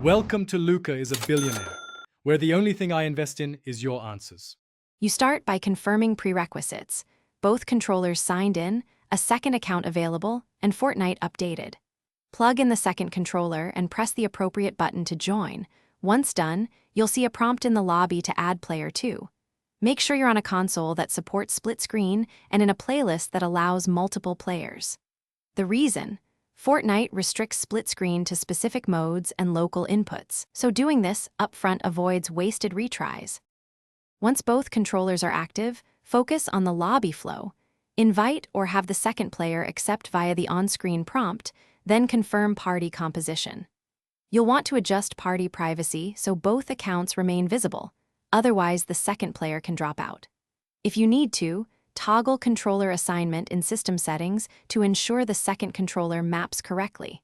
Welcome to Luca is a Billionaire, where the only thing I invest in is your answers. You start by confirming prerequisites. Both controllers signed in, a second account available, and Fortnite updated. Plug in the second controller and press the appropriate button to join. Once done, you'll see a prompt in the lobby to add player 2. Make sure you're on a console that supports split screen and in a playlist that allows multiple players. The reason? Fortnite restricts split screen to specific modes and local inputs, so doing this upfront avoids wasted retries. Once both controllers are active, focus on the lobby flow. Invite or have the second player accept via the on-screen prompt, then confirm party composition. You'll want to adjust party privacy so both accounts remain visible, otherwise the second player can drop out. If you need to, toggle controller assignment in system settings to ensure the second controller maps correctly.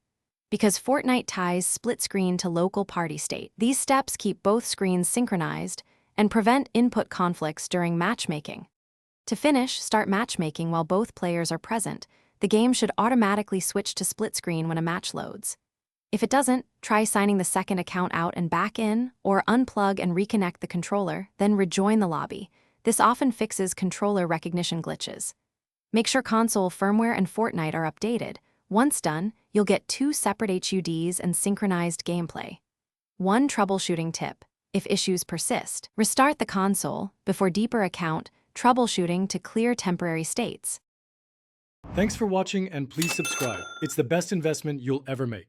Because Fortnite ties split screen to local party state, these steps keep both screens synchronized and prevent input conflicts during matchmaking. To finish, start matchmaking while both players are present. The game should automatically switch to split screen when a match loads. If it doesn't, try signing the second account out and back in, or unplug and reconnect the controller, then rejoin the lobby. This often fixes controller recognition glitches. Make sure console firmware and Fortnite are updated. Once done, you'll get 2 separate HUDs and synchronized gameplay. One troubleshooting tip: if issues persist, restart the console before deeper account troubleshooting to clear temporary states. Thanks for watching and please subscribe. It's the best investment you'll ever make.